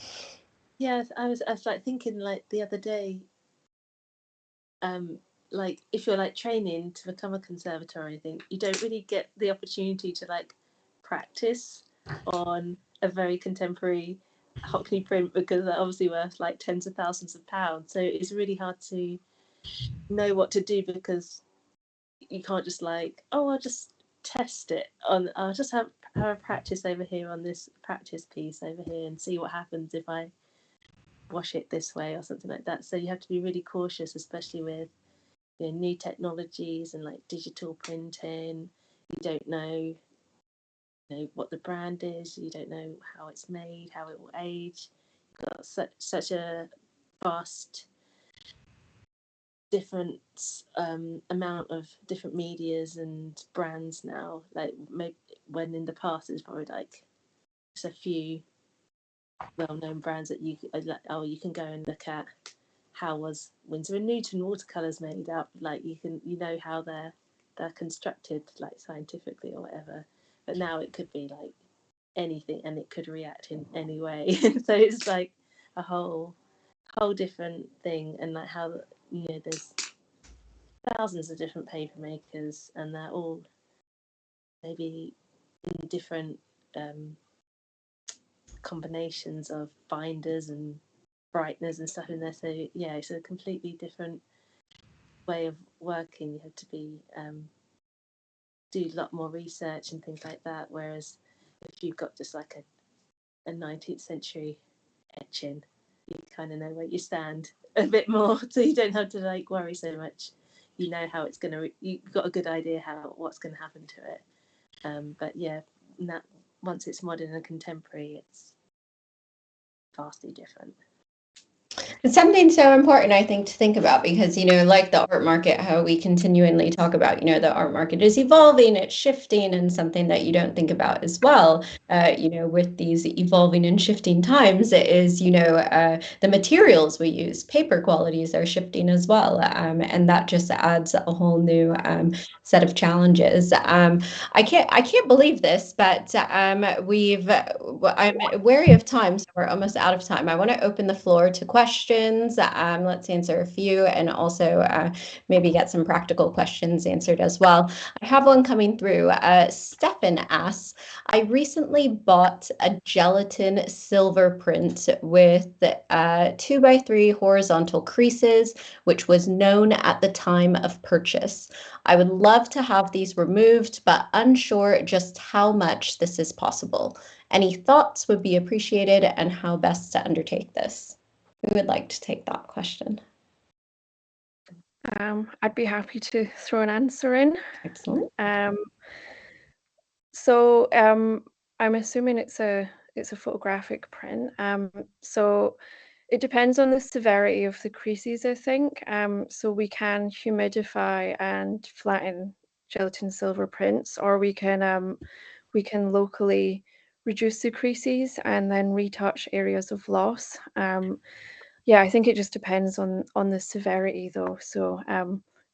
Yeah, I was like thinking like the other day, like if you're like training to become a conservator, I think you don't really get the opportunity to like practice on a very contemporary Hockney print, because they're obviously worth like tens of thousands of pounds. So it's really hard to know what to do, because you can't just like, oh, I'll just test it on, I'll just have a practice over here on this practice piece over here and see what happens if I wash it this way or something like that. So you have to be really cautious, especially with, you know, new technologies and like digital printing. You don't know, you know, what the brand is. You don't know how it's made, how it will age. You've got such a vast different amount of different medias and brands now. Like maybe when in the past it was probably like just a few well-known brands that you like, oh, you can go and look at how was Winsor and Newton watercolors made up, like you can, you know, how they're constructed like scientifically or whatever. But now it could be like anything and it could react in any way. So it's like a whole different thing. And like how, you know, there's thousands of different paper makers and they're all maybe in different combinations of binders and brighteners and stuff in there. So yeah, it's a completely different way of working. You have to be do a lot more research and things like that. Whereas if you've got just like a 19th century etching, you kind of know where you stand a bit more, so you don't have to like worry so much. You know how it's gonna. You've got a good idea what's going to happen to it. But yeah, once it's modern and contemporary, it's vastly different. It's something so important, I think, to think about because, like the art market, how we continually talk about, the art market is evolving, it's shifting, and something that you don't think about as well, with these evolving and shifting times is, the materials we use, paper qualities are shifting as well. And that just adds a whole new set of challenges. I can't believe this, but I'm wary of time, so we're almost out of time. I want to open the floor to questions. Let's answer a few and also maybe get some practical questions answered as well. I have one coming through. Stefan asks, I recently bought a gelatin silver print with 2x3 horizontal creases, which was known at the time of purchase. I would love to have these removed, but unsure just how much this is possible. Any thoughts would be appreciated and how best to undertake this. Who would like to take that question? I'd be happy to throw an answer in. Excellent. So I'm assuming it's a photographic print. So it depends on the severity of the creases, I think. So we can humidify and flatten gelatin silver prints, or we can locally reduce the creases and then retouch areas of loss. Yeah, I think it just depends on the severity though. So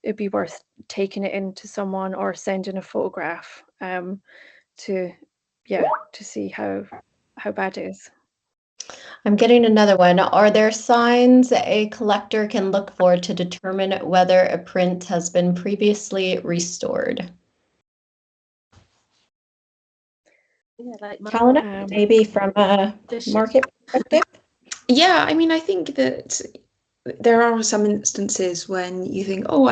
it'd be worth taking it into someone or sending a photograph to see how bad it is. I'm getting another one. Are there signs a collector can look for to determine whether a print has been previously restored? Yeah, like Helena, maybe from a market perspective? Yeah, I mean, I think that there are some instances when you think, oh,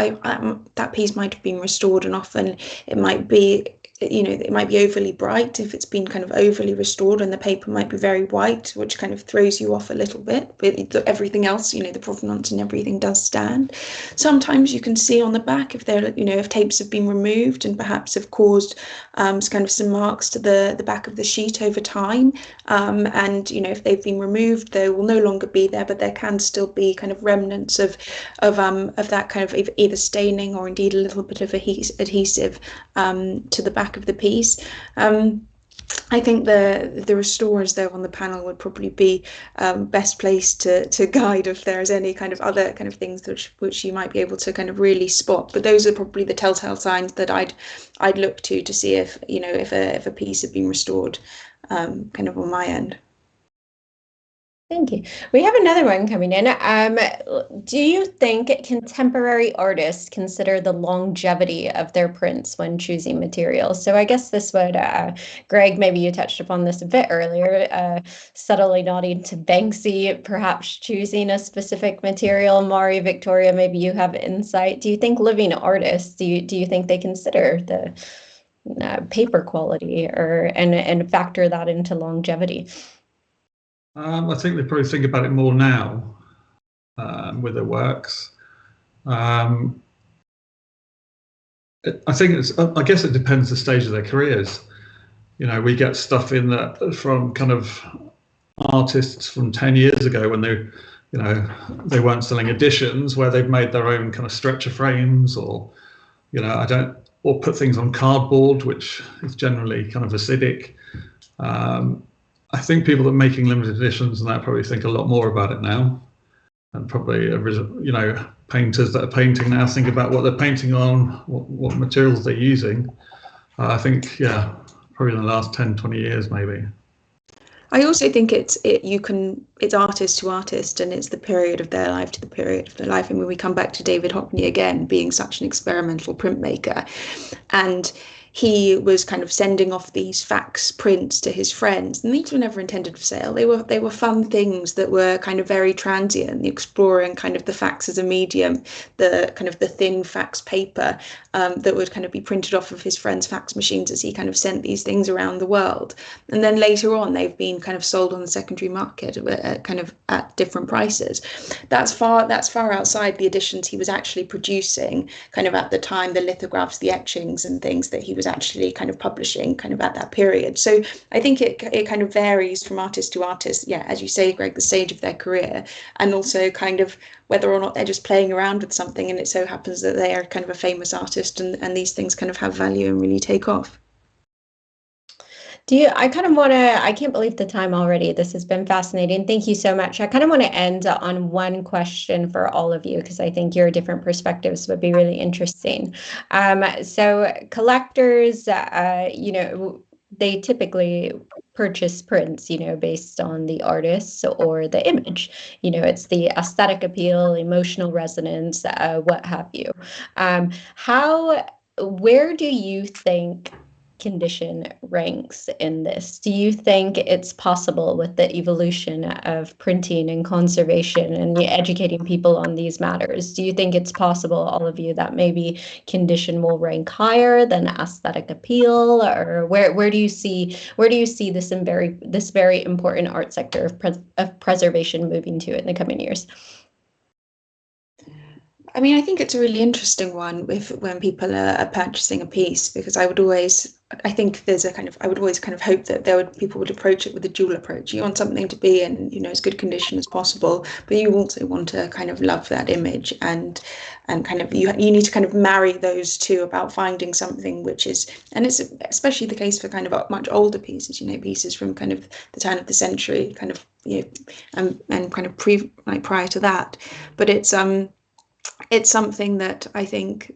that piece might have been restored, and often it might be, it might be overly bright if it's been kind of overly restored, and the paper might be very white, which kind of throws you off a little bit. But everything else, the provenance and everything does stand. Sometimes you can see on the back if they're, if tapes have been removed and perhaps have caused kind of some marks to the back of the sheet over time. And if they've been removed, they will no longer be there, but there can still be kind of remnants of that kind of either staining or indeed a little bit of adhesive to the back of the piece. I think the restorers though on the panel would probably be best placed to guide if there's any kind of other kind of things which you might be able to kind of really spot. But those are probably the telltale signs that I'd look to see if if a piece had been restored kind of on my end. Thank you. We have another one coming in. Do you think contemporary artists consider the longevity of their prints when choosing materials? So I guess this would, Greg, maybe you touched upon this a bit earlier, subtly nodding to Banksy, perhaps choosing a specific material. Mhairi, Victoria, maybe you have insight. Do you think living artists, do you think they consider the paper quality and factor that into longevity? I think they probably think about it more now with their works. I think I guess it depends the stage of their careers. We get stuff in that from kind of artists from 10 years ago when they weren't selling editions, where they've made their own kind of stretcher frames, or or put things on cardboard, which is generally kind of acidic. I think people that are making limited editions and that probably think a lot more about it now, and probably painters that are painting now think about what they're painting on, what materials they're using. I think probably in the last 10-20 years maybe. I also think it's artist to artist, and it's the period of their life to the period of their life. I mean, we come back to David Hockney again being such an experimental printmaker, and he was kind of sending off these fax prints to his friends, and these were never intended for sale. They were fun things that were kind of very transient, exploring kind of the fax as a medium, the kind of the thin fax paper that would kind of be printed off of his friends' fax machines as he kind of sent these things around the world. And then later on, they've been kind of sold on the secondary market kind of at different prices. That's far outside the editions he was actually producing kind of at the time, the lithographs, the etchings and things that he was actually kind of publishing kind of at that period. So I think it kind of varies from artist to artist. Yeah, as you say, Greg, the stage of their career, and also kind of whether or not they're just playing around with something and it so happens that they are kind of a famous artist and these things kind of have value and really take off. I can't believe the time already. This has been fascinating. Thank you so much. I kind of want to end on one question for all of you, because I think your different perspectives would be really interesting. So collectors, they typically purchase prints, based on the artist or the image. It's the aesthetic appeal, emotional resonance, what have you. Where do you think condition ranks in this? Do you think it's possible, with the evolution of printing and conservation and educating people on these matters, do you think it's possible, all of you, that maybe condition will rank higher than aesthetic appeal? Or where do you see this very important art sector of preservation moving to in the coming years? I mean, I think it's a really interesting one when people are purchasing a piece, because I would always hope that people would approach it with a dual approach. You want something to be in, as good condition as possible, but you also want to kind of love that image, and kind of you need to kind of marry those two about finding something which is, and it's especially the case for kind of much older pieces, pieces from kind of the turn of the century, kind of, and kind of prior to that. But it's something that I think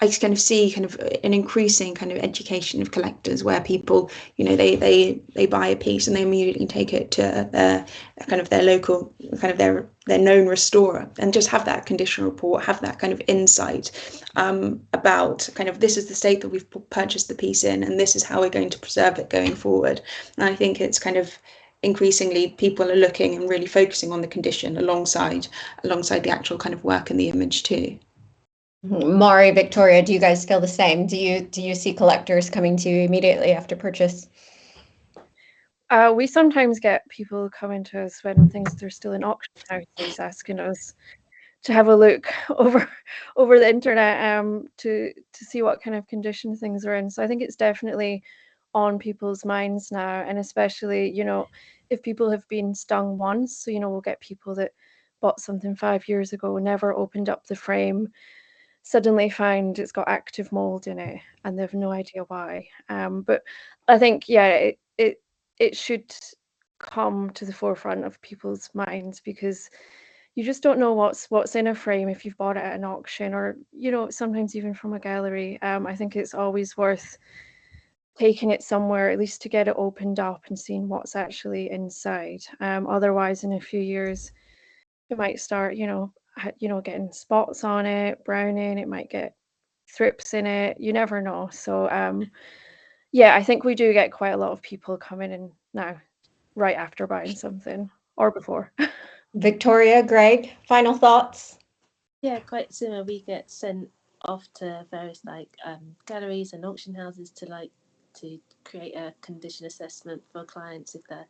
I just kind of see kind of an increasing kind of education of collectors, where people, they buy a piece and they immediately take it to their local, kind of their known restorer, and just have that condition report, have that kind of insight about kind of, this is the state that we've purchased the piece in, and this is how we're going to preserve it going forward. And I think it's kind of increasingly people are looking and really focusing on the condition alongside the actual kind of work and the image too. Mhairi, Victoria, do you guys feel the same? Do you see collectors coming to you immediately after purchase? We sometimes get people coming to us when things are still in auction houses, asking us to have a look over the internet to see what kind of condition things are in. So I think it's definitely on people's minds now, and especially, if people have been stung once. So, we'll get people that bought something 5 years ago, never opened up the frame, suddenly find it's got active mold in it, and they have no idea why. But I think, it should come to the forefront of people's minds, because you just don't know what's in a frame if you've bought it at an auction, or sometimes even from a gallery. I think it's always worth taking it somewhere, at least to get it opened up and seeing what's actually inside. Otherwise, in a few years, it might start, getting spots on it, browning. It might get thrips in it. You never know. So, I think we do get quite a lot of people coming in now, right after buying something or before. Victoria, Greg, final thoughts? Yeah, quite similar. We get sent off to various galleries and auction houses to create a condition assessment for clients if they're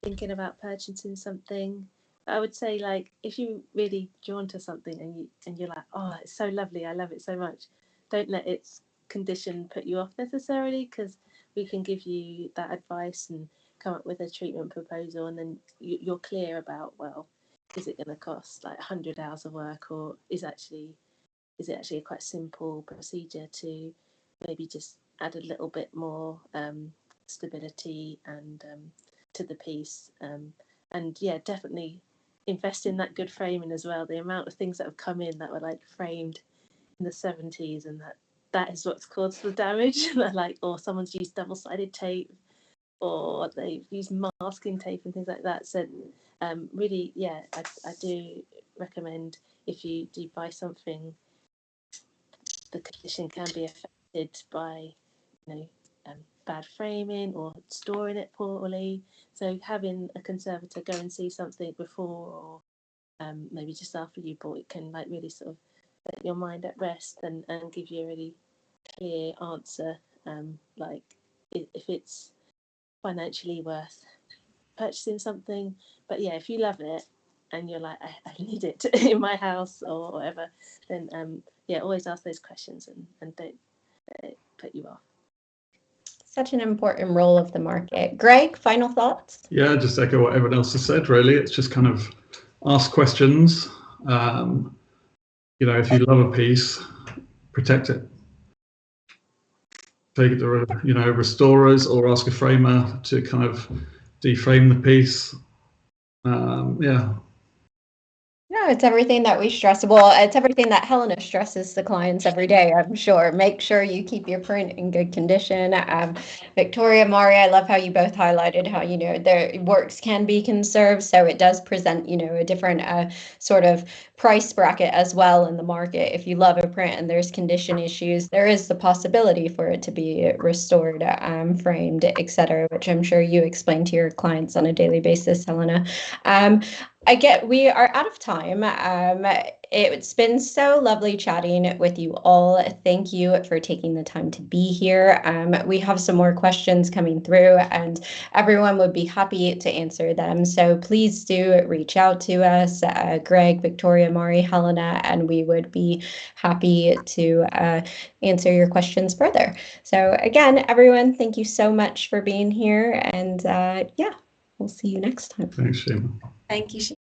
thinking about purchasing something. I would say, if you really drawn to something and you're like, oh, it's so lovely, I love it so much, don't let its condition put you off necessarily, because we can give you that advice and come up with a treatment proposal, and then you're clear about, well, is it going to cost 100 hours of work, or is it actually a quite simple procedure to maybe just add a little bit more stability and to the piece, and definitely invest in that good framing as well. The amount of things that have come in that were framed in the 70s, and that is what's caused the damage. Or someone's used double-sided tape, or they've used masking tape and things like that. So really, I do recommend, if you do buy something, the condition can be affected by bad framing or storing it poorly. So having a conservator go and see something before, or maybe just after you bought it, can like really sort of put your mind at rest and give you a really clear answer, like if it's financially worth purchasing something. But yeah, if you love it and you're like, I need it in my house or whatever, then yeah, always ask those questions and don't put you off. Such an important role of the market. Greg, final thoughts? Yeah, just echo what everyone else has said, really. It's just kind of ask questions. If you love a piece, protect it. Take it to, restorers, or ask a framer to kind of deframe the piece. Yeah. No, it's everything that we stress. Well, it's everything that Helena stresses to clients every day, I'm sure. Make sure you keep your print in good condition. Victoria, Mhairi, I love how you both highlighted how, their works can be conserved. So it does present, a different sort of price bracket as well in the market. If you love a print and there's condition issues, there is the possibility for it to be restored, framed, etc., which I'm sure you explain to your clients on a daily basis, Helena. We are out of time. It's been so lovely chatting with you all. Thank you for taking the time to be here. We have some more questions coming through and everyone would be happy to answer them. So please do reach out to us, Greg, Victoria, Mhairi, Helena, and we would be happy to answer your questions further. So again, everyone, thank you so much for being here. And yeah, we'll see you next time. Thanks, Sheena. Thank you.